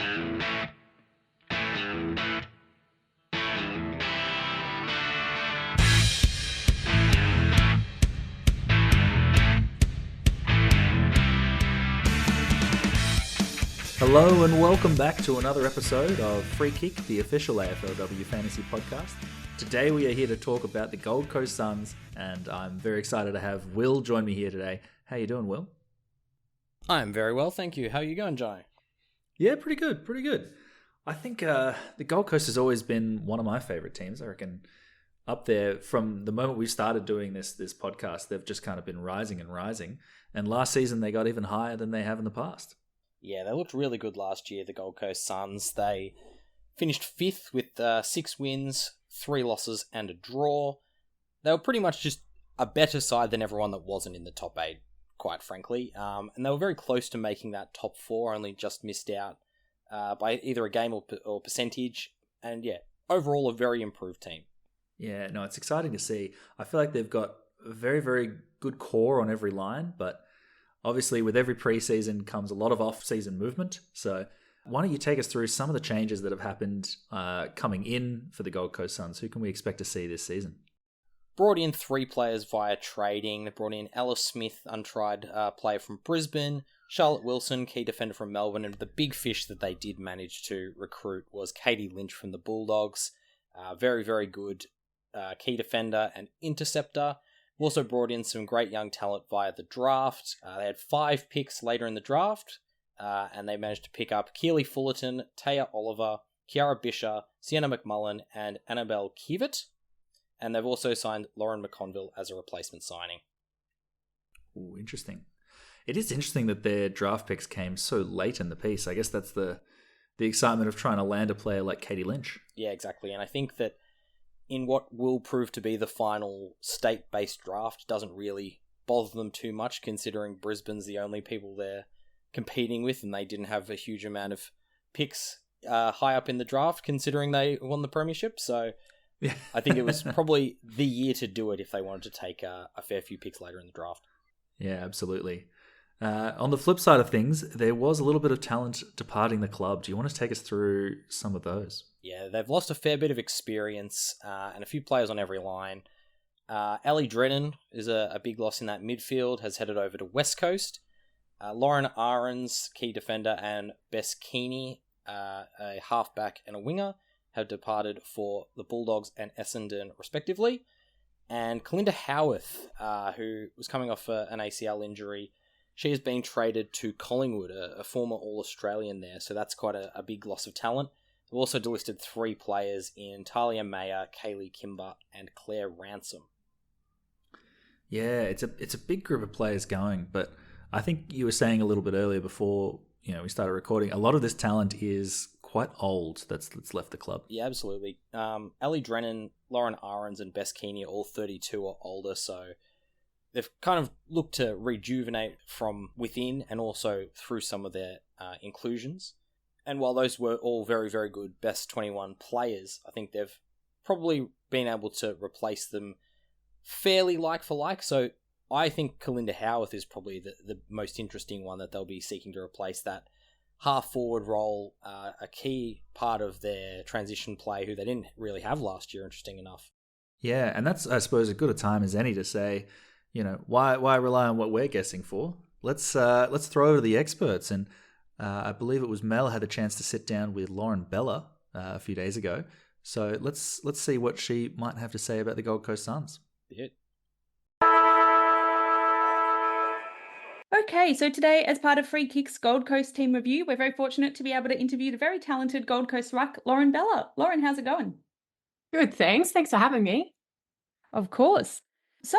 Hello and welcome back to another episode of Free Kick, the official AFLW fantasy podcast. Today we are here to talk about the Gold Coast Suns, and I'm very excited to have Will join me here today. How you doing, Will? I'm very well, thank you. How are you going, Johnny? Yeah, pretty good. I think the Gold Coast has always been one of my favourite teams. I reckon up there from the moment we started doing this podcast, they've just kind of been rising. And last season they got even higher than they have in the past. Yeah, they looked really good last year, the Gold Coast Suns. They finished 5th with 6 wins, 3 losses and a draw. They were pretty much just a better side than everyone that wasn't in the top 8, quite frankly. And they were very close to making that top 4, only just missed out by either a game or percentage. And yeah, overall a very improved team. Yeah, no, it's exciting to see. I feel like they've got a very, very good core on every line, but obviously, with every preseason comes a lot of off-season movement. So why don't you take us through some of the changes that have happened coming in for the Gold Coast Suns? Who can we expect to see this season? Brought in 3 players via trading. They brought in Ellis Smith, untried player from Brisbane, Charlotte Wilson, key defender from Melbourne, and the big fish that they did manage to recruit was Katie Lynch from the Bulldogs. Very, very good key defender and interceptor. Also brought in some great young talent via the draft. They had 5 picks later in the draft, and they managed to pick up Keely Fullerton, Taya Oliver, Kiara Bisher, Sienna McMullen, and Annabelle Kiewit. And they've also signed Lauren McConville as a replacement signing. Ooh, interesting. It is interesting that their draft picks came so late in the piece. I guess that's the excitement of trying to land a player like Katie Lynch. Yeah, exactly. And I think that in what will prove to be the final state-based draft, doesn't really bother them too much, considering Brisbane's the only people they're competing with, and they didn't have a huge amount of picks high up in the draft, considering they won the premiership. So yeah. I think it was probably the year to do it if they wanted to take a fair few picks later in the draft. Yeah, absolutely. On the flip side of things, there was a little bit of talent departing the club. Do you want to take us through some of those? Yeah, they've lost a fair bit of experience and a few players on every line. Ellie Drennan is a big loss in that midfield, has headed over to West Coast. Lauren Ahrens, key defender, and Bess Keeney, a halfback and a winger, have departed for the Bulldogs and Essendon, respectively. And Kalinda Howarth, who was coming off an ACL injury, she has been traded to Collingwood, a former All-Australian there, so that's quite a big loss of talent. They've also delisted 3 players in Talia Mayer, Kaylee Kimber, and Claire Ransom. Yeah, it's a big group of players going, but I think you were saying a little bit earlier before we started recording, a lot of this talent is quite old that's left the club. Yeah, absolutely. Ellie Drennan, Lauren Ahrens, and Bess Keeney are all 32 or older, so they've kind of looked to rejuvenate from within and also through some of their inclusions. And while those were all very, very good best 21 players, I think they've probably been able to replace them fairly like for like. So I think Kalinda Howarth is probably the most interesting one that they'll be seeking to replace that half-forward role, a key part of their transition play, who they didn't really have last year, interesting enough. Yeah, and that's, I suppose, as good a time as any to say, why rely on what we're guessing for? Let's throw over to the experts. And I believe it was Mel had a chance to sit down with Lauren Bella a few days ago. So let's see what she might have to say about the Gold Coast Suns. Yeah. Okay, so today, as part of Free Kick's Gold Coast team review, we're very fortunate to be able to interview the very talented Gold Coast ruck, Lauren Bella. Lauren, how's it going? Good, thanks. Thanks for having me. Of course. So,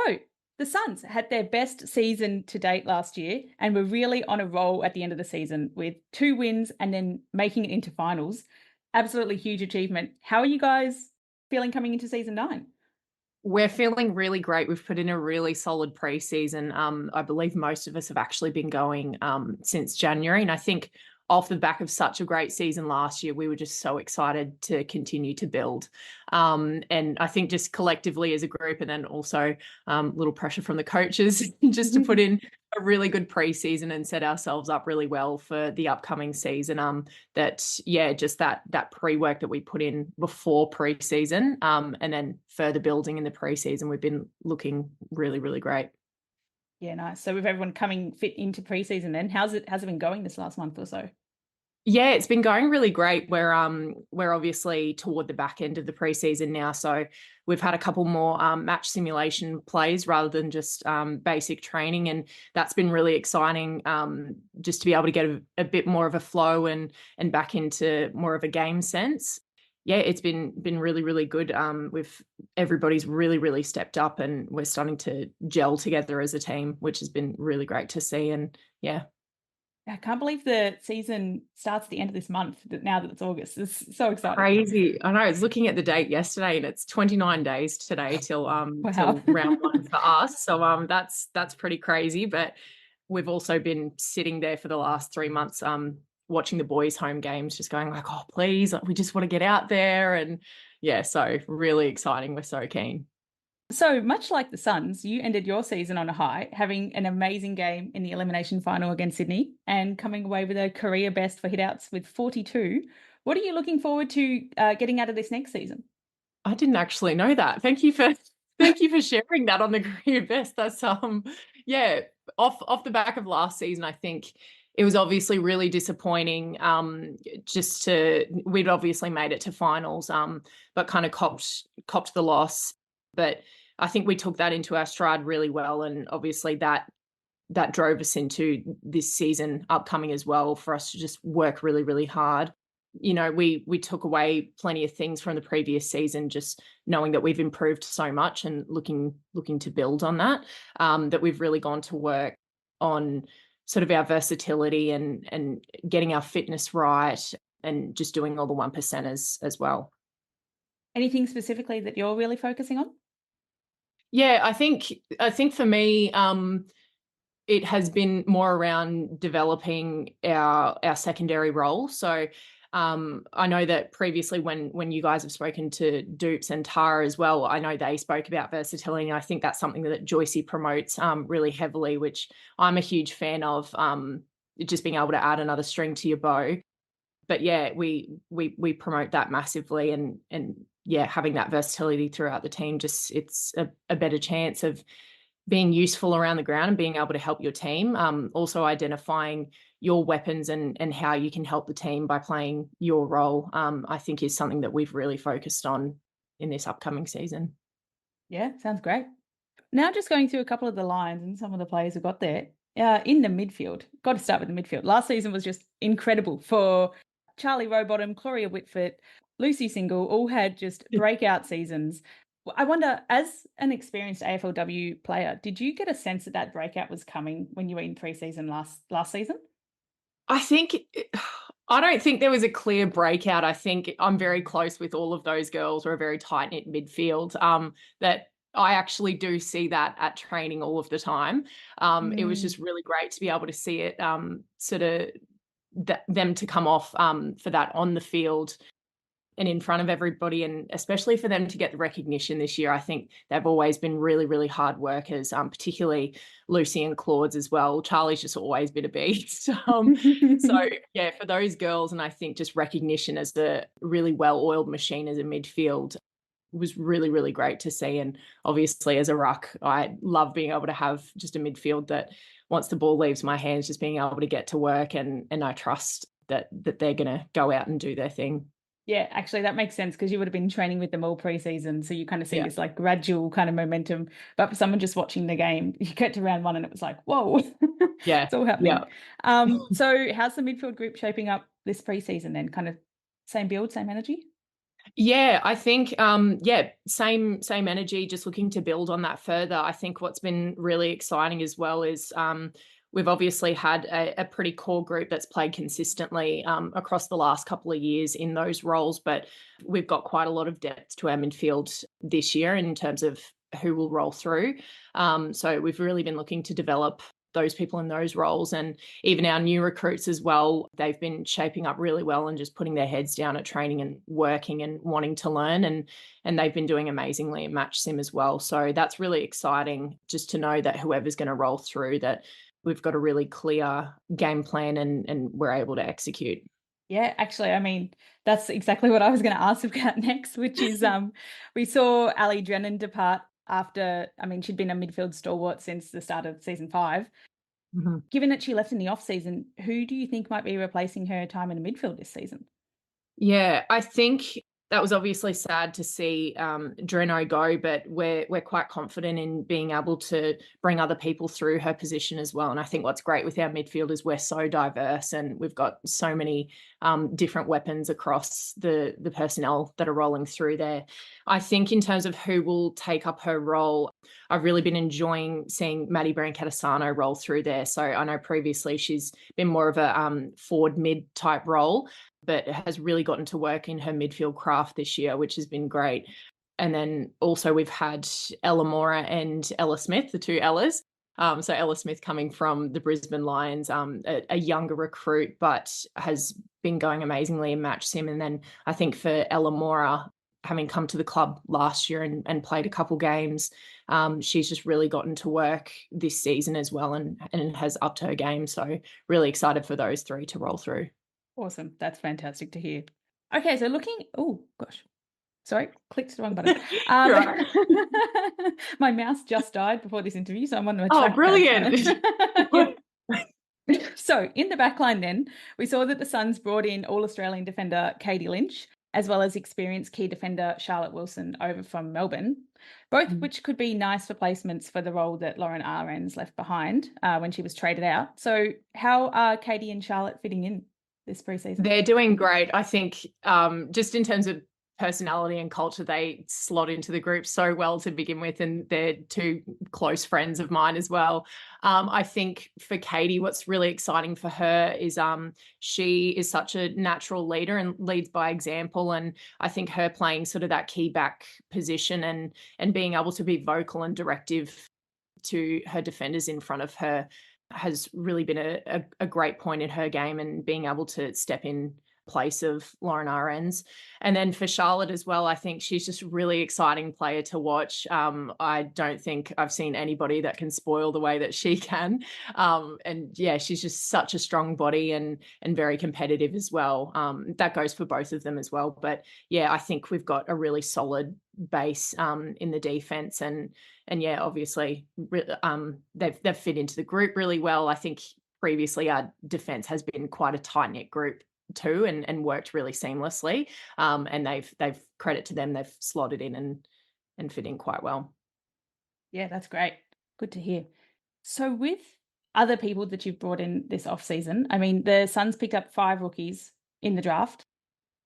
the Suns had their best season to date last year and were really on a roll at the end of the season with 2 wins and then making it into finals. Absolutely huge achievement. How are you guys feeling coming into season 9? We're feeling really great. We've put in a really solid preseason. I believe most of us have actually been going since January. And I think off the back of such a great season last year, we were just so excited to continue to build. And I think just collectively as a group, and then also a little pressure from the coaches just to put in a really good preseason and set ourselves up really well for the upcoming season. Just that pre-work that we put in before preseason, and then further building in the preseason, we've been looking really, really great. Yeah, nice. So with everyone coming fit into preseason, then how's it been going this last month or so? Yeah, it's been going really great. We're obviously toward the back end of the preseason now, so we've had a couple more match simulation plays rather than just basic training, and that's been really exciting. Just to be able to get a bit more of a flow and back into more of a game sense. Yeah, it's been really, really good. Everybody's really, really stepped up, and we're starting to gel together as a team, which has been really great to see. And yeah. I can't believe the season starts at the end of this month, now that it's August. It's so exciting. Crazy. I know. I was looking at the date yesterday, and it's 29 days today till Wow. round one for us. So that's pretty crazy. But we've also been sitting there for the last 3 months watching the boys' home games, just going like, oh, please, we just want to get out there. And yeah, so really exciting. We're so keen. So much like the Suns, you ended your season on a high, having an amazing game in the elimination final against Sydney and coming away with a career best for hitouts with 42. What are you looking forward to getting out of this next season? I didn't actually know that. Thank you for sharing that on the career best. That's yeah, off the back of last season, I think it was obviously really disappointing. We'd obviously made it to finals, but kind of copped the loss. But I think we took that into our stride really well, and obviously that drove us into this season upcoming as well, for us to just work really, really hard. You know, we took away plenty of things from the previous season, just knowing that we've improved so much and looking to build on that. That we've really gone to work on sort of our versatility and getting our fitness right, and just doing all the 1%ers as well. Anything specifically that you're really focusing on? Yeah, I think for me, it has been more around developing our secondary role. So I know that previously when you guys have spoken to Dupes and Tara as well, I know they spoke about versatility, and I think that's something that Joycey promotes really heavily, which I'm a huge fan of, just being able to add another string to your bow. But yeah, we promote that massively, and yeah, having that versatility throughout the team, just it's a better chance of being useful around the ground and being able to help your team. Also identifying your weapons and how you can help the team by playing your role, I think is something that we've really focused on in this upcoming season. Yeah, sounds great. Now just going through a couple of the lines and some of the players who got there. In the midfield, got to start with the midfield. Last season was just incredible for Charlie Rowbottom, Claudia Whitford, Lucy Single, all had just breakout seasons. I wonder, as an experienced AFLW player, did you get a sense that breakout was coming when you were in preseason last season? I don't think there was a clear breakout. I think I'm very close with all of those girls. We're a very tight-knit midfield, that I actually do see that at training all of the time. It was just really great to be able to see it, sort of them to come off for that on the field and in front of everybody, and especially for them to get the recognition this year. I think they've always been really, really hard workers, particularly Lucy and Claude's as well. Charlie's just always been a beast. So yeah, for those girls, and I think just recognition as the really well-oiled machine as a midfield was really, really great to see. And obviously as a ruck, I love being able to have just a midfield that once the ball leaves my hands, just being able to get to work, and I trust that they're going to go out and do their thing. Yeah, actually, that makes sense, because you would have been training with them all preseason, so you kind of see this like gradual kind of momentum. But for someone just watching the game, you get to round one and it was like, whoa, yeah, it's all happening. Yeah. So how's the midfield group shaping up this preseason then? Kind of same build, same energy? Yeah, I think same energy, just looking to build on that further. I think what's been really exciting as well is we've obviously had a pretty core group that's played consistently across the last couple of years in those roles, but we've got quite a lot of depth to our midfield this year in terms of who will roll through. So we've really been looking to develop those people in those roles, and even our new recruits as well. They've been shaping up really well and just putting their heads down at training and working and wanting to learn, and they've been doing amazingly at Match Sim as well. So that's really exciting, just to know that whoever's going to roll through, that we've got a really clear game plan and we're able to execute. Yeah, actually, I mean, that's exactly what I was going to ask about next, which is we saw Ali Drennan depart after, I mean, she'd been a midfield stalwart since the start of season 5. Mhm. Given that she left in the off season, who do you think might be replacing her time in the midfield this season? Yeah, I think that was obviously sad to see Dreno go, but we're quite confident in being able to bring other people through her position as well. And I think what's great with our midfield is we're so diverse and we've got so many different weapons across the personnel that are rolling through there. I think in terms of who will take up her role, I've really been enjoying seeing Maddie Brancatisano roll through there. So I know previously she's been more of a forward mid type role, but has really gotten to work in her midfield craft this year, which has been great. And then also we've had Ella Mora and Ella Smith, the two Ellas. So Ella Smith coming from the Brisbane Lions, a younger recruit, but has been going amazingly in match sim. And then I think for Ella Mora, having come to the club last year and played a couple games, she's just really gotten to work this season as well and has upped her game. So really excited for those three to roll through. Awesome. That's fantastic to hear. Okay, so oh gosh. Sorry, clicked the wrong button. Right. My mouse just died before this interview, so I'm on my Oh, trackpad. brilliant. So in the backline then, we saw that the Suns brought in All-Australian defender Katie Lynch, as well as experienced key defender Charlotte Wilson over from Melbourne, both which could be nice replacements for the role that Lauren Ahrens left behind when she was traded out. So how are Katie and Charlotte fitting in this preseason? They're doing great. I think just in terms of personality and culture, they slot into the group so well to begin with, and they're two close friends of mine as well. I think for Katie, what's really exciting for her is she is such a natural leader and leads by example, and I think her playing sort of that key back position and being able to be vocal and directive to her defenders in front of her has really been a great point in her game, and being able to step in place of Lauren Ahrens. And then for Charlotte as well, I think she's just a really exciting player to watch. I don't think I've seen anybody that can spoil the way that she can. And yeah, she's just such a strong body and very competitive as well. That goes for both of them as well. But yeah, I think we've got a really solid base in the defense, and yeah, obviously they've fit into the group really well. I think previously our defense has been quite a tight-knit group too, and worked really seamlessly. And they've credit to them, they've slotted in and fit in quite well. Yeah, that's great. Good to hear. So with other people that you've brought in this off season, I mean, the Suns picked up 5 rookies in the draft.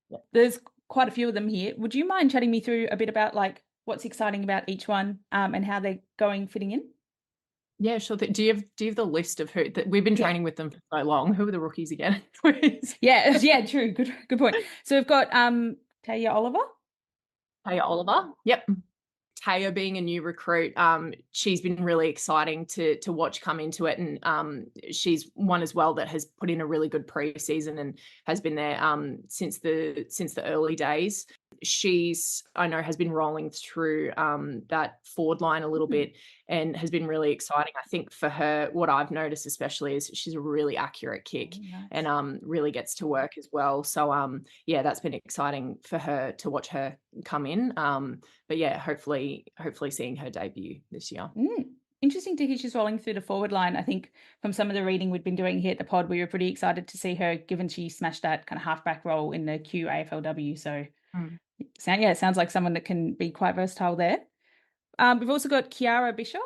Yep. There's quite a few of them here. Would you mind chatting me through a bit about like what's exciting about each one and how they're fitting in? Yeah, sure. Do you have the list of who that we've been training with them for so long? Who are the rookies again? Yeah, true. Good point. So we've got Taya Oliver. Taya Oliver. Yep. Taya being a new recruit, she's been really exciting to watch come into it, and she's one as well that has put in a really good preseason and has been there since the early days. I know has been rolling through that forward line a little bit and has been really exciting. I think for her, what I've noticed especially is she's a really accurate kick. Nice. And really gets to work as well. So yeah, that's been exciting for her to watch her come in. But yeah, hopefully seeing her debut this year. Interesting to hear she's rolling through the forward line. I think from some of the reading we'd been doing here at the pod, we were pretty excited to see her, given she smashed that kind of halfback role in the QAFLW. So yeah, it sounds like someone that can be quite versatile there. We've also got Kiara Bishaw.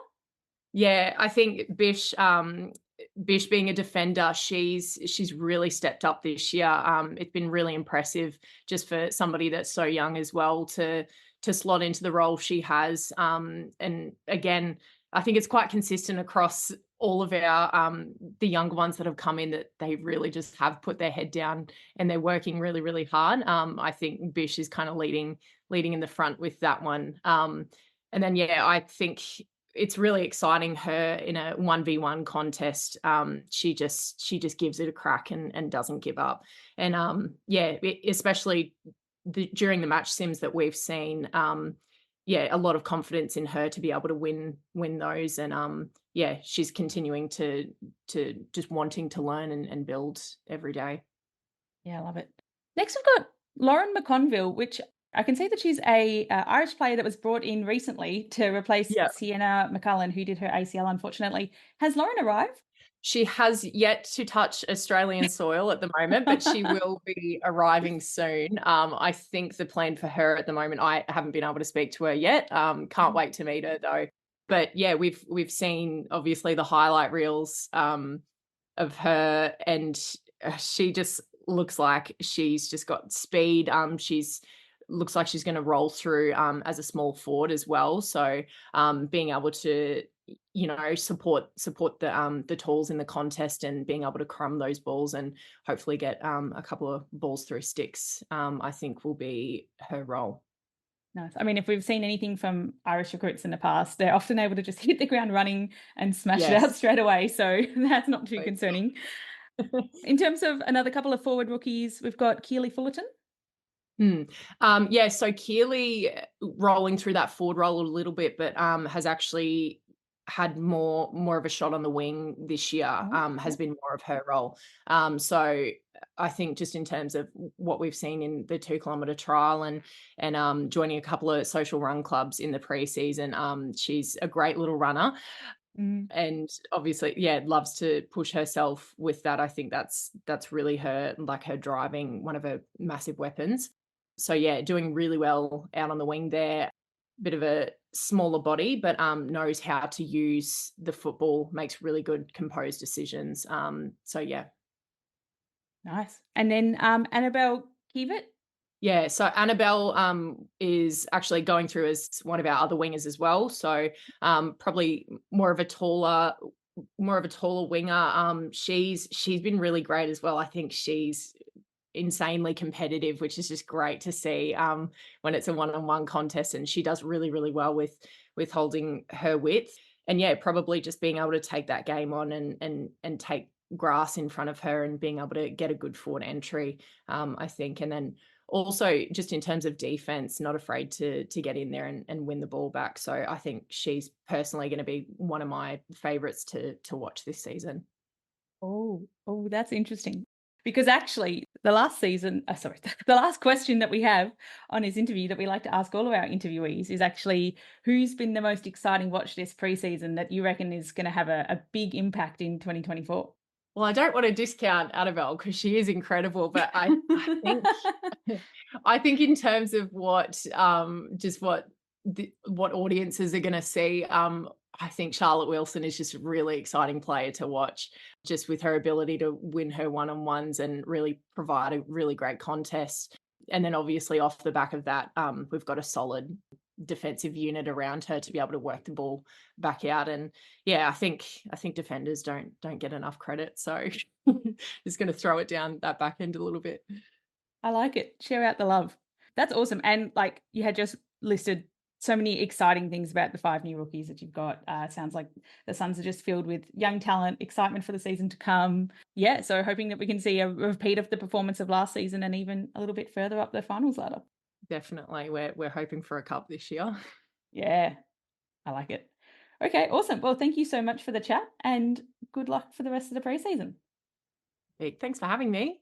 Yeah, I think Bish being a defender, she's really stepped up this year. It's been really impressive just for somebody that's so young as well to slot into the role she has. And again, I think it's quite consistent across all of our the younger ones that have come in, that they really just have put their head down and they're working really, really hard. I think Bish is kind of leading in the front with that one. And then yeah, I think it's really exciting her in a 1v1 contest. She just gives it a crack and doesn't give up. And yeah, especially during the match sims that we've seen, yeah, a lot of confidence in her to be able to win those. And yeah, she's continuing to just wanting to learn and build every day. Yeah, I love it. Next, we've got Lauren McConville, which I can see that she's a Irish player that was brought in recently to replace Yeah. Sienna McCullen, who did her ACL, unfortunately. Has Lauren arrived? She has yet to touch Australian soil at the moment, but she will be arriving soon. I think the plan for her at the moment, I haven't been able to speak to her yet. Can't wait to meet her though. But yeah, we've seen obviously the highlight reels of her, and she just looks like she's just got speed. She's looks like she's going to roll through as a small forward as well. So being able to support the tools in the contest and being able to crumb those balls and hopefully get a couple of balls through sticks, I think will be her role. Nice. I mean, if we've seen anything from Irish recruits in the past, they're often able to just hit the ground running and smash it out straight away. So that's not too concerning. In terms of another couple of forward rookies, we've got Keely Fullerton. So Keely rolling through that forward role a little bit, but has actually had more of a shot on the wing this year, has been more of her role. So I think just in terms of what we've seen in the 2 kilometre trial and joining a couple of social run clubs in the preseason, she's a great little runner. And obviously, loves to push herself with that. I think that's really her driving, one of her massive weapons. So doing really well out on the wing there. Bit of a smaller body, but knows how to use the football, makes really good composed decisions. Nice. And then Annabelle Kievit. Yeah, so Annabelle is actually going through as one of our other wingers as well. So probably more of a taller winger. She's been really great as well. I think she's insanely competitive, which is just great to see when it's a one-on-one contest, and she does really, really well with holding her width. And probably just being able to take that game on and take grass in front of her and being able to get a good forward entry, I think. And then also just in terms of defense, not afraid to get in there and win the ball back. So I think she's personally going to be one of my favorites to watch this season. Oh, that's interesting. Because actually, the last question that we have on his interview that we like to ask all of our interviewees is actually, who's been the most exciting watch this preseason that you reckon is going to have a big impact in 2024? Well, I don't want to discount Annabelle because she is incredible, but I think in terms of what audiences are going to see, I think Charlotte Wilson is just a really exciting player to watch, just with her ability to win her one-on-ones and really provide a really great contest. And then obviously off the back of that, we've got a solid defensive unit around her to be able to work the ball back out. And I think defenders don't get enough credit. So just going to throw it down that back end a little bit. I like it. Share out the love. That's awesome. And you had just listed so many exciting things about the 5 new rookies that you've got. Sounds like the Suns are just filled with young talent, excitement for the season to come. Yeah, so hoping that we can see a repeat of the performance of last season and even a little bit further up the finals ladder. Definitely. We're hoping for a cup this year. Yeah, I like it. Okay, awesome. Well, thank you so much for the chat and good luck for the rest of the preseason. Thanks for having me.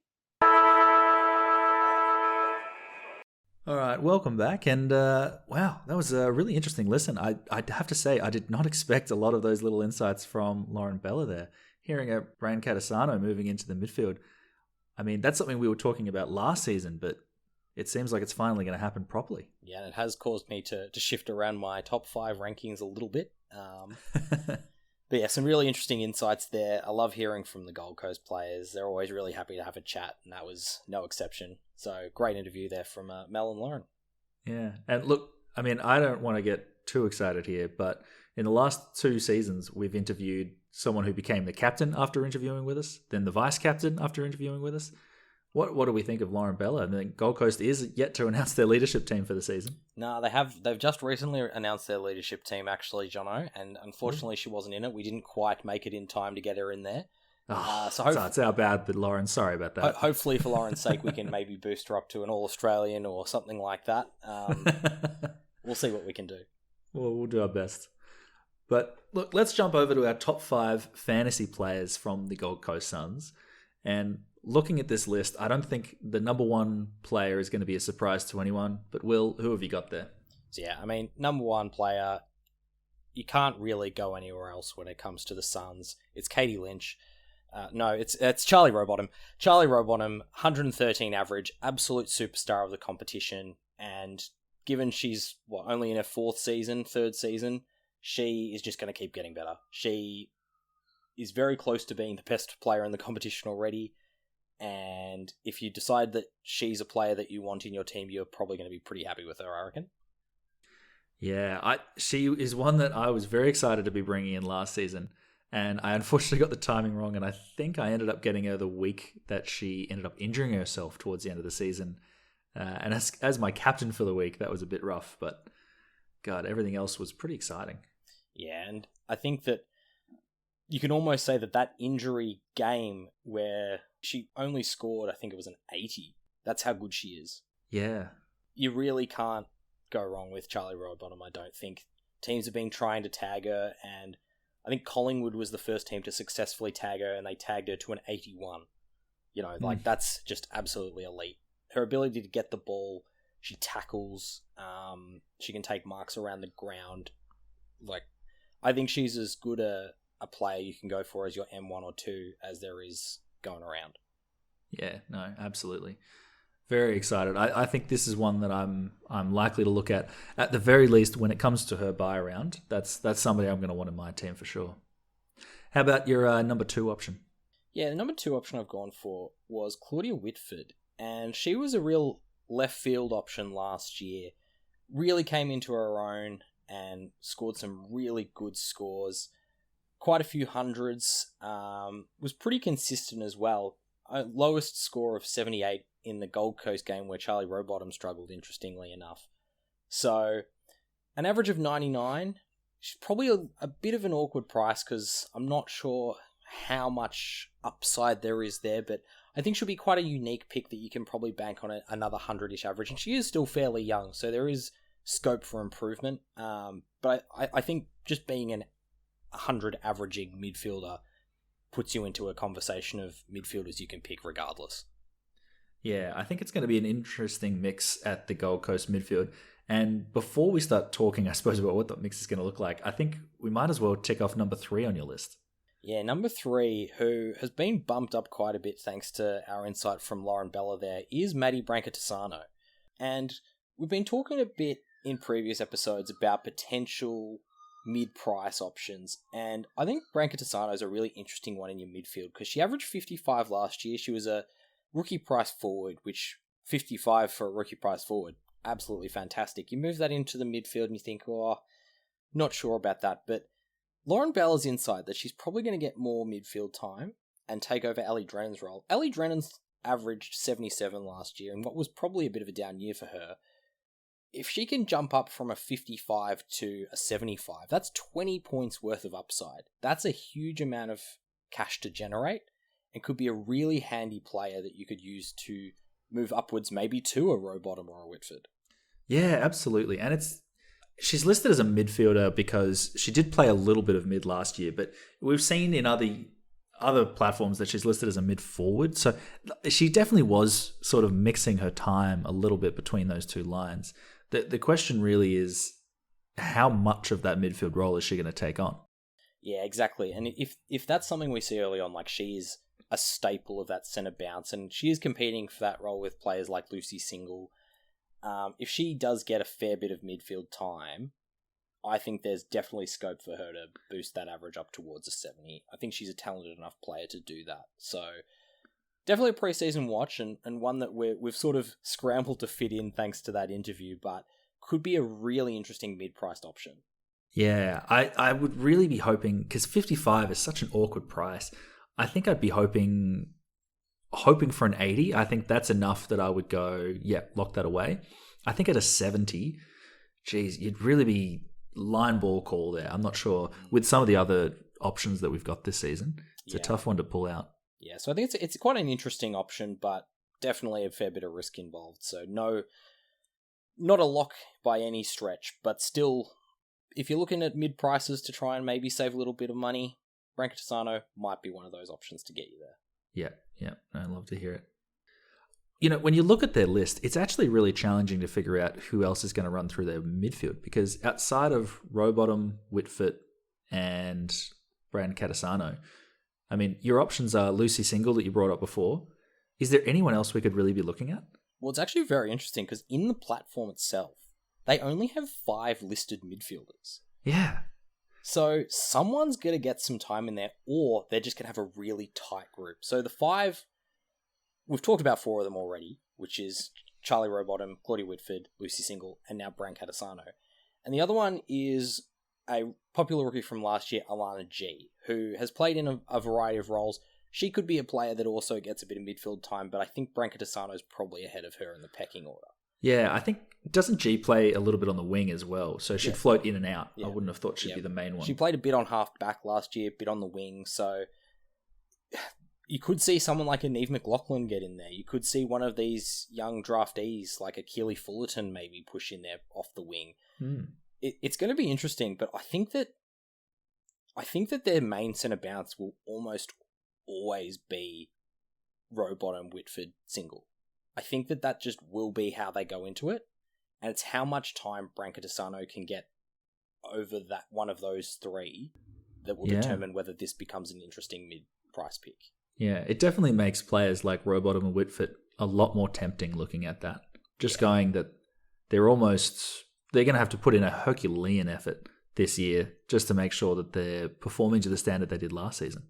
All right, welcome back. And wow, that was a really interesting listen. I have to say, I did not expect a lot of those little insights from Lauren Bella there. Hearing a Brian Catasano moving into the midfield, I mean, that's something we were talking about last season, but it seems like it's finally going to happen properly. Yeah, and it has caused me to shift around my top 5 rankings a little bit. But yeah, some really interesting insights there. I love hearing from the Gold Coast players. They're always really happy to have a chat, and that was no exception. So great interview there from Mel and Lauren. Yeah, and look, I mean, I don't want to get too excited here, but in the last 2 seasons, we've interviewed someone who became the captain after interviewing with us, then the vice captain after interviewing with us. What do we think of Lauren Bella? I mean, Gold Coast is yet to announce their leadership team for the season. No, they've just recently announced their leadership team, actually, Jono, and unfortunately she wasn't in it. We didn't quite make it in time to get her in there. So it's our bad, but Lauren, sorry about that. Hopefully, for Lauren's sake, we can maybe boost her up to an All-Australian or something like that. We'll see what we can do. Well, we'll do our best. But look, let's jump over to our top 5 fantasy players from the Gold Coast Suns. And looking at this list, I don't think the number 1 player is going to be a surprise to anyone. But Will, who have you got there? So yeah, I mean, number 1 player, you can't really go anywhere else when it comes to the Suns. It's Katie Lynch. No, it's Charlie Rowbottom. Charlie Rowbottom, 113 average, absolute superstar of the competition. And given she's only in her 3rd season, she is just going to keep getting better. She is very close to being the best player in the competition already. And if you decide that she's a player that you want in your team, you're probably going to be pretty happy with her, I reckon. Yeah, she is one that I was very excited to be bringing in last season. And I unfortunately got the timing wrong. And I think I ended up getting her the week that she ended up injuring herself towards the end of the season. And as my captain for the week, that was a bit rough. But God, everything else was pretty exciting. Yeah, and I think that you can almost say that injury game where she only scored, I think it was an 80. That's how good she is. Yeah. You really can't go wrong with Charlie Rowbottom, I don't think. Teams have been trying to tag her, and I think Collingwood was the first team to successfully tag her, and they tagged her to an 81. That's just absolutely elite. Her ability to get the ball, she tackles, she can take marks around the ground. I think she's as good a player you can go for as your M1 or 2 as there is going around. Yeah, no, absolutely. Very excited. I think this is one that I'm likely to look at the very least when it comes to her buy round. That's somebody I'm going to want in my team for sure. How about your number 2 option? Yeah, the number 2 option I've gone for was Claudia Whitford, and she was a real left field option last year. Really came into her own and scored some really good scores. Quite a few hundreds. Was pretty consistent as well. Lowest score of 78 in the Gold Coast game where Charlie Rowbottom struggled, interestingly enough. So, an average of 99. She's probably a bit of an awkward price because I'm not sure how much upside there is there, but I think she'll be quite a unique pick that you can probably bank on another 100-ish average. And she is still fairly young, so there is scope for improvement. But I think just being an 100 averaging midfielder puts you into a conversation of midfielders you can pick regardless. Yeah, I think it's going to be an interesting mix at the Gold Coast midfield. And before we start talking, I suppose, about what that mix is going to look like, I think we might as well tick off number 3 on your list. Yeah, number 3, who has been bumped up quite a bit thanks to our insight from Lauren Bella there, is Maddie Brancatisano. And we've been talking a bit in previous episodes about potential mid-price options, and I think Brancatisano is a really interesting one in your midfield because she averaged 55 last year. She was a rookie price forward, which 55 for a rookie price forward, absolutely fantastic. You move that into the midfield and you think, not sure about that, but Lauren Bella's insight that she's probably going to get more midfield time and take over Ellie Drennan's role. Ellie Drennan's averaged 77 last year, and what was probably a bit of a down year for her. If she can jump up from a 55 to a 75, that's 20 points worth of upside. That's a huge amount of cash to generate and could be a really handy player that you could use to move upwards maybe to a Rowbottom or a Whitford. Yeah, absolutely. And she's listed as a midfielder because she did play a little bit of mid last year, but we've seen in other platforms that she's listed as a mid forward. So she definitely was sort of mixing her time a little bit between those two lines. The question really is, how much of that midfield role is she going to take on? Yeah, exactly. And if that's something we see early on, like she's a staple of that centre bounce, and she is competing for that role with players like Lucy Single. If she does get a fair bit of midfield time, I think there's definitely scope for her to boost that average up towards a 70. I think she's a talented enough player to do that. So definitely a preseason watch, and one that we've sort of scrambled to fit in thanks to that interview, but could be a really interesting mid-priced option. Yeah, I would really be hoping, because 55 is such an awkward price, I think I'd be hoping for an 80. I think that's enough that I would go, yeah, lock that away. I think at a 70, geez, you'd really be line ball call there. I'm not sure. With some of the other options that we've got this season, it's a tough one to pull out. Yeah, so I think it's quite an interesting option, but definitely a fair bit of risk involved. So no Not a lock by any stretch, but still, if you're looking at mid prices to try and maybe save a little bit of money, Branka Tisano might be one of those options to get you there. Yeah. I love to hear it. You know, when you look at their list, it's actually really challenging to figure out who else is going to run through their midfield, because outside of Rowbottom, Whitford, and Branka Tisano, I mean, your options are Lucy Single that you brought up before. Is there anyone else we could really be looking at? Well, it's actually very interesting because in the platform itself, they only have 5 listed midfielders. Yeah. So someone's going to get some time in there, or they're just going to have a really tight group. So the 5, we've talked about 4 of them already, which is Charlie Rowbottom, Claudia Whitford, Lucy Single, and now Branka Tisano. And the other one is a popular rookie from last year, Alana G, who has played in a variety of roles. She could be a player that also gets a bit of midfield time, but I think Branka Tisano is probably ahead of her in the pecking order. Yeah, I think, doesn't G play a little bit on the wing as well? So she'd float in and out. Yeah. I wouldn't have thought she'd be the main one. She played a bit on half back last year, a bit on the wing, so you could see someone like a Neve McLaughlin get in there. You could see one of these young draftees, like a Keely Fullerton, maybe push in there off the wing. It's going to be interesting, but I think that their main centre bounce will almost always be Rowbottom, Whitford, Single. I think that just will be how they go into it, and it's how much time Branka Tisano can get over that one of those 3 that will determine whether this becomes an interesting mid-price pick. Yeah, it definitely makes players like Rowbottom and Whitford a lot more tempting looking at that. Just going that they're going to have to put in a Herculean effort this year just to make sure that they're performing to the standard they did last season.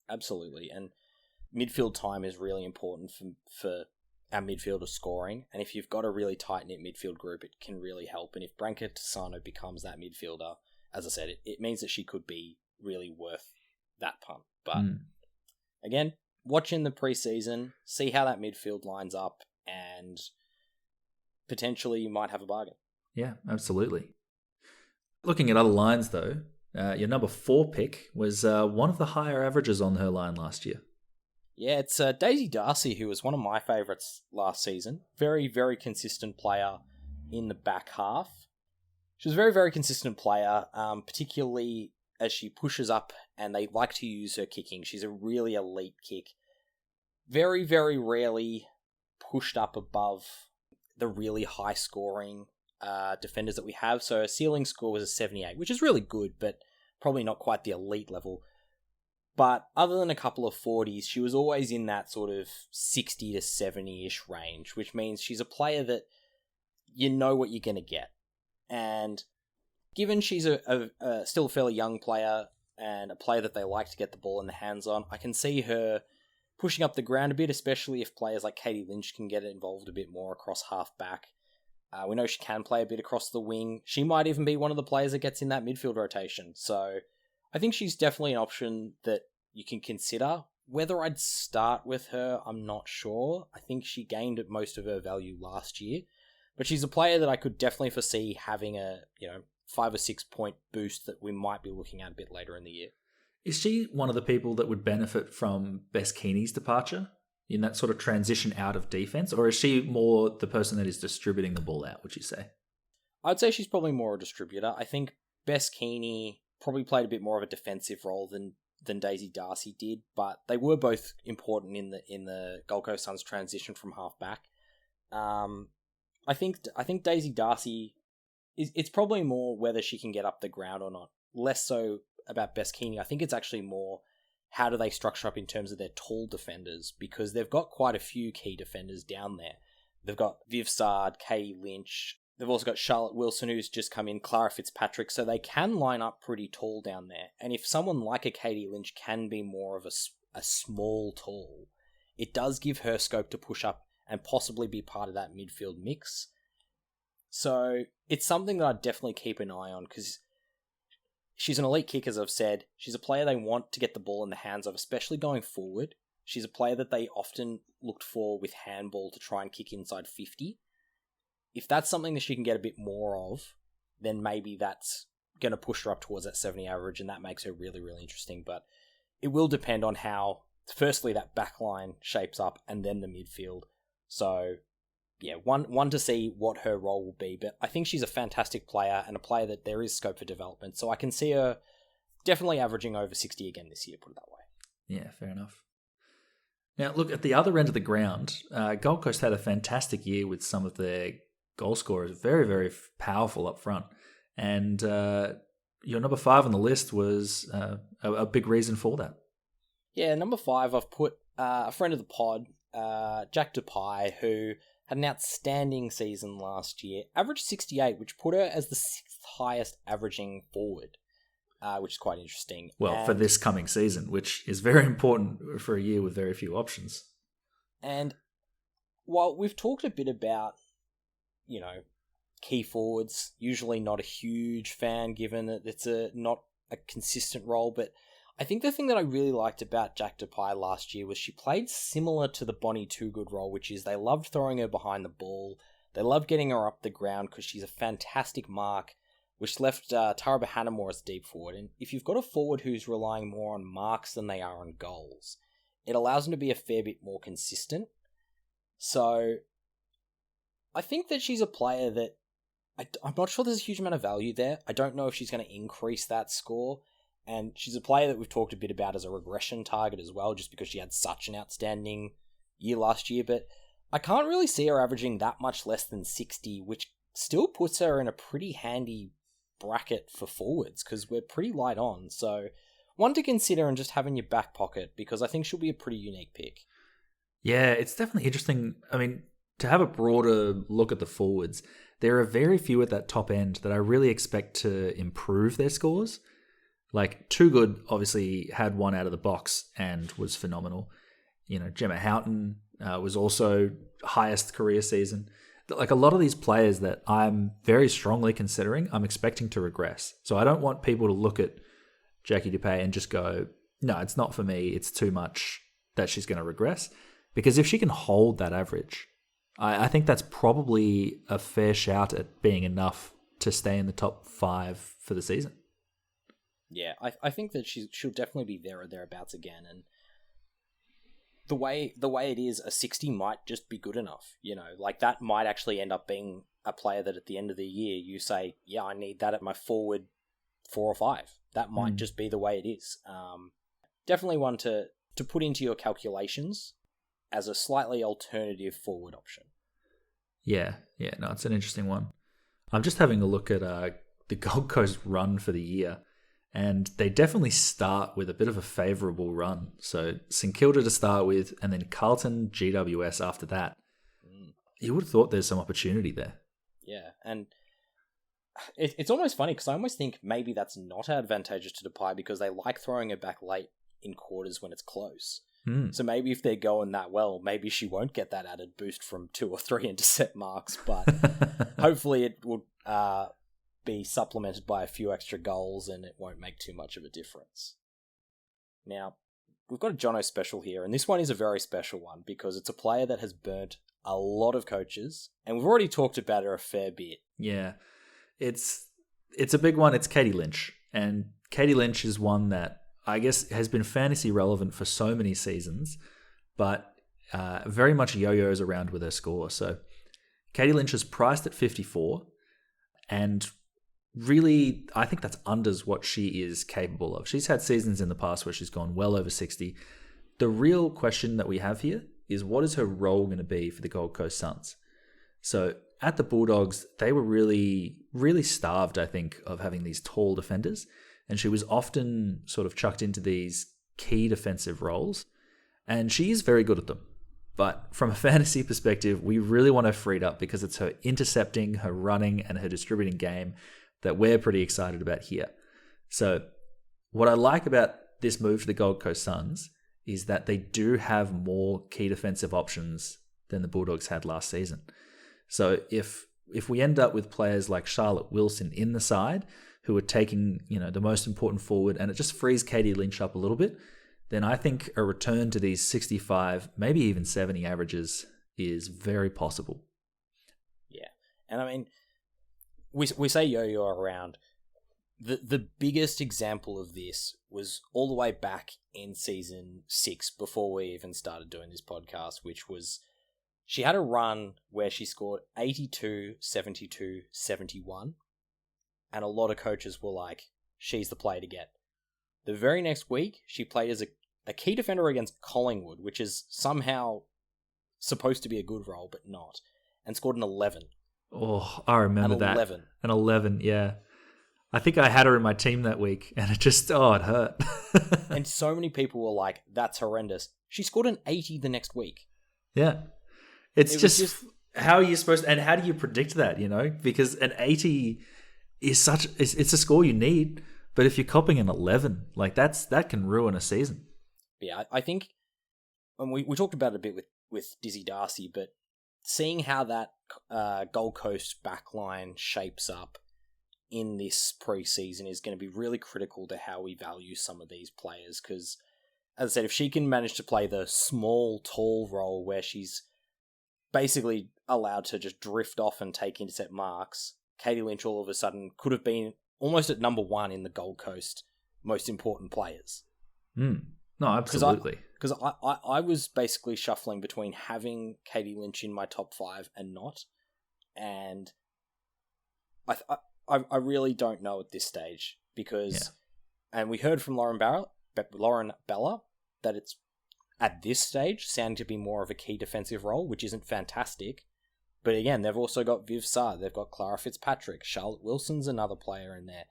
Absolutely, and midfield time is really important for our midfielder scoring, and if you've got a really tight-knit midfield group, it can really help. And if Branka Tisano becomes that midfielder, as I said, it means that she could be really worth that punt. But again, watch in the preseason, see how that midfield lines up, and potentially you might have a bargain. Yeah, absolutely. Looking at other lines, though, your number 4 pick was one of the higher averages on her line last year. Yeah, it's Daisy Darcy, who was one of my favourites last season. Very, very consistent player in the back half. She was a very, very consistent player, particularly as she pushes up, and they like to use her kicking. She's a really elite kick. Very, very rarely pushed up above the really high-scoring defenders that we have. So her ceiling score was a 78, which is really good, but probably not quite the elite level. But other than a couple of 40s, she was always in that sort of 60 to 70-ish range, which means she's a player that you know what you're going to get. And given she's still a fairly young player and a player that they like to get the ball in the hands on, I can see her pushing up the ground a bit, especially if players like Katie Lynch can get involved a bit more across half-back. We know she can play a bit across the wing. She might even be one of the players that gets in that midfield rotation. So I think she's definitely an option that you can consider. Whether I'd start with her, I'm not sure. I think she gained most of her value last year. But she's a player that I could definitely foresee having a 5 or 6 point boost that we might be looking at a bit later in the year. Is she one of the people that would benefit from Bess Keeney's departure in that sort of transition out of defense? Or is she more the person that is distributing the ball out, would you say? I'd say she's probably more a distributor. I think Bess Keeney probably played a bit more of a defensive role than Daisy Darcy did, but they were both important in the Gold Coast Suns transition from halfback. I think Daisy Darcy it's probably more whether she can get up the ground or not. Less so about Bess Keeney. I think it's actually more how do they structure up in terms of their tall defenders, because they've got quite a few key defenders down there. They've got Viv Sard, Katie Lynch. They've also got Charlotte Wilson, who's just come in, Clara Fitzpatrick, so they can line up pretty tall down there. And if someone like a Katie Lynch can be more of a small tall, it does give her scope to push up and possibly be part of that midfield mix. So it's something that I'd definitely keep an eye on, because she's an elite kick, as I've said. She's a player they want to get the ball in the hands of, especially going forward. She's a player that they often looked for with handball to try and kick inside 50. If that's something that she can get a bit more of, then maybe that's going to push her up towards that 70 average, and that makes her really, really interesting. But it will depend on how, firstly, that back line shapes up, and then the midfield. So yeah, one to see what her role will be. But I think she's a fantastic player and a player that there is scope for development. So I can see her definitely averaging over 60 again this year, put it that way. Yeah, fair enough. Now, look, at the other end of the ground, Gold Coast had a fantastic year with some of their goal scorers, very, very powerful up front. And your number 5 on the list was a big reason for that. Yeah, number 5, I've put a friend of the pod, Jack Depay, who had an outstanding season last year, averaged 68, which put her as the 6th highest averaging forward. Which is quite interesting. Well, for this coming season, which is very important for a year with very few options. And while we've talked a bit about, key forwards, usually not a huge fan given that it's not a consistent role, but I think the thing that I really liked about Jack Depay last year was she played similar to the Bonnie Toogood role, which is they loved throwing her behind the ball. They loved getting her up the ground because she's a fantastic mark, which left Tara Hanamore as deep forward. And if you've got a forward who's relying more on marks than they are on goals, it allows them to be a fair bit more consistent. So I think that she's a player that I'm not sure there's a huge amount of value there. I don't know if she's going to increase that score. And she's a player that we've talked a bit about as a regression target as well, just because she had such an outstanding year last year. But I can't really see her averaging that much less than 60, which still puts her in a pretty handy bracket for forwards because we're pretty light on. So one to consider and just have in your back pocket because I think she'll be a pretty unique pick. Yeah, it's definitely interesting. I mean, to have a broader look at the forwards, there are very few at that top end that I really expect to improve their scores. Like, Toogood obviously had one out of the box and was phenomenal. Gemma Houghton was also highest career season. Like, a lot of these players that I'm very strongly considering, I'm expecting to regress. So I don't want people to look at Jackie Dupay and just go, no, it's not for me. It's too much that she's going to regress. Because if she can hold that average, I think that's probably a fair shout at being enough to stay in the top 5 for the season. Yeah, I think that she'll definitely be there or thereabouts again. And the way it is, a 60 might just be good enough. Like that might actually end up being a player that at the end of the year you say, yeah, I need that at my forward 4 or 5. That might just be the way it is. Definitely one to put into your calculations as a slightly alternative forward option. Yeah, no, it's an interesting one. I'm just having a look at the Gold Coast run for the year. And they definitely start with a bit of a favourable run. So St Kilda to start with, and then Carlton, GWS after that. You would have thought there's some opportunity there. Yeah, and it's almost funny because I almost think maybe that's not advantageous to Depay because they like throwing her back late in quarters when it's close. So maybe if they're going that well, maybe she won't get that added boost from 2 or 3 intercept marks. But hopefully it will be supplemented by a few extra goals and it won't make too much of a difference. Now, we've got a Jono special here, and this one is a very special one because it's a player that has burnt a lot of coaches, and we've already talked about her a fair bit. Yeah, it's a big one. It's Katie Lynch, and Katie Lynch is one that I guess has been fantasy relevant for so many seasons, but very much yo-yos around with her score. So Katie Lynch is priced at 54, and really, I think that's unders what she is capable of. She's had seasons in the past where she's gone well over 60. The real question that we have here is what is her role going to be for the Gold Coast Suns? So at the Bulldogs, they were really, really starved, I think, of having these tall defenders. And she was often sort of chucked into these key defensive roles. And she is very good at them. But from a fantasy perspective, we really want her freed up because it's her intercepting, her running, and her distributing game that we're pretty excited about here. So what I like about this move to the Gold Coast Suns is that they do have more key defensive options than the Bulldogs had last season. So if we end up with players like Charlotte Wilson in the side who are taking, the most important forward, and it just frees Katie Lynch up a little bit, then I think a return to these 65, maybe even 70 averages is very possible. Yeah. And I mean, we say yo-yo around. The biggest example of this was all the way back in season 6 before we even started doing this podcast, which was She had a run where she scored 82, 72, 71, and a lot of coaches were like, she's the player to get. The very next week, she played as a key defender against Collingwood, which is somehow supposed to be a good role, but not, and scored an 11. Oh, I remember that. 11. An 11, yeah. I think I had her in my team that week, and it hurt. And so many people were like, that's horrendous. She scored an 80 the next week. Yeah. It's just how are you supposed to, and how do you predict that, Because an 80 is it's a score you need, but if you're copping an 11, like that can ruin a season. Yeah, I think, and we talked about it a bit with Dizzy Darcy, but seeing how that Gold Coast backline shapes up in this preseason is going to be really critical to how we value some of these players, because, as I said, if she can manage to play the small, tall role where she's basically allowed to just drift off and take intercept marks, Katie Lynch all of a sudden could have been almost at number one in the Gold Coast most important players. No, absolutely. Because I was basically shuffling between having Katie Lynch in my top 5 and not, and I really don't know at this stage, because, and we heard from Lauren Bella that it's at this stage sounding to be more of a key defensive role, which isn't fantastic. But again, they've also got Viv Saar, they've got Clara Fitzpatrick, Charlotte Wilson's another player in there.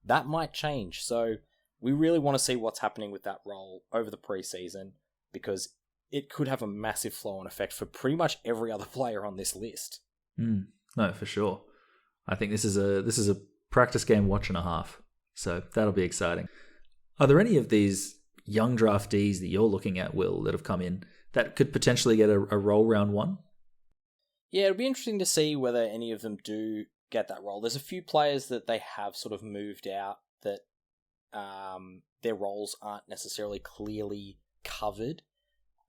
That might change, so we really want to see what's happening with that role over the preseason, because it could have a massive flow-on effect for pretty much every other player on this list. No, for sure. I think this is a practice game watch and a half, so that'll be exciting. Are there any of these young draftees that you're looking at, Will, that have come in that could potentially get a role round one? Yeah, it'll be interesting to see whether any of them do get that role. There's a few players that they have sort of moved out that their roles aren't necessarily clearly covered.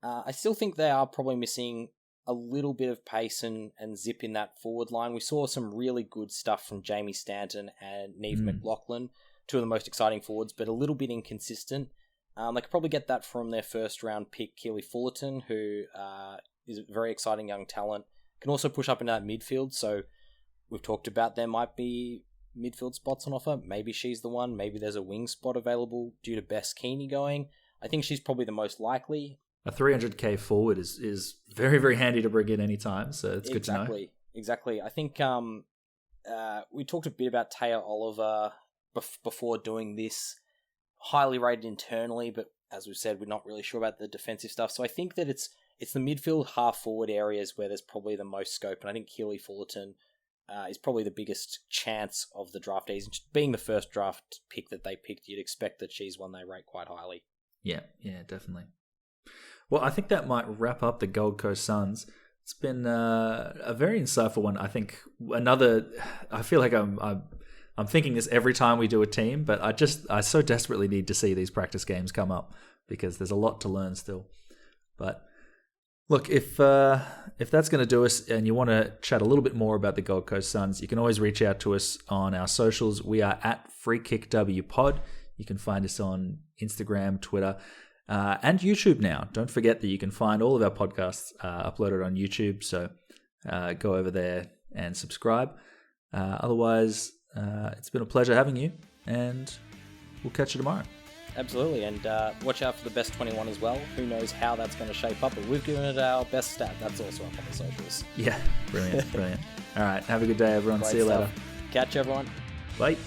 I still think they are probably missing a little bit of pace and zip in that forward line. We saw some really good stuff from Jamie Stanton and Niamh McLaughlin, two of the most exciting forwards, but a little bit inconsistent. They could probably get that from their first round pick, Keely Fullerton, who is a very exciting young talent. Can also push up in that midfield, so we've talked about there might be midfield spots on offer. Maybe she's the one. Maybe there's a wing spot available due to Bess Keeney going. I think she's probably the most likely. A 300k forward is very, very handy to bring in anytime, so it's good to know. Exactly. I think we talked a bit about Taya Oliver before doing this. Highly rated internally, but as we've said, we're not really sure about the defensive stuff. So I think that it's the midfield half-forward areas where there's probably the most scope, and I think Keely Fullerton is probably the biggest chance of the draftees. Being the first draft pick that they picked, you'd expect that she's one they rate quite highly. Yeah, definitely. Well, I think that might wrap up the Gold Coast Suns. It's been a very insightful one. I think I feel like I'm thinking this every time we do a team, but I so desperately need to see these practice games come up, because there's a lot to learn still. But look, if that's going to do us and you want to chat a little bit more about the Gold Coast Suns, you can always reach out to us on our socials. We are at FreeKickWPod. You can find us on Instagram, Twitter, and YouTube now. Don't forget that you can find all of our podcasts uploaded on YouTube, so go over there and subscribe. Otherwise, it's been a pleasure having you, and we'll catch you tomorrow. Absolutely, and watch out for the best 21 as well. Who knows how that's going to shape up, but we've given it our best stat. That's also up on the socials. Yeah, brilliant. All right, have a good day, everyone. Great See you stuff. later. Catch everyone. Bye.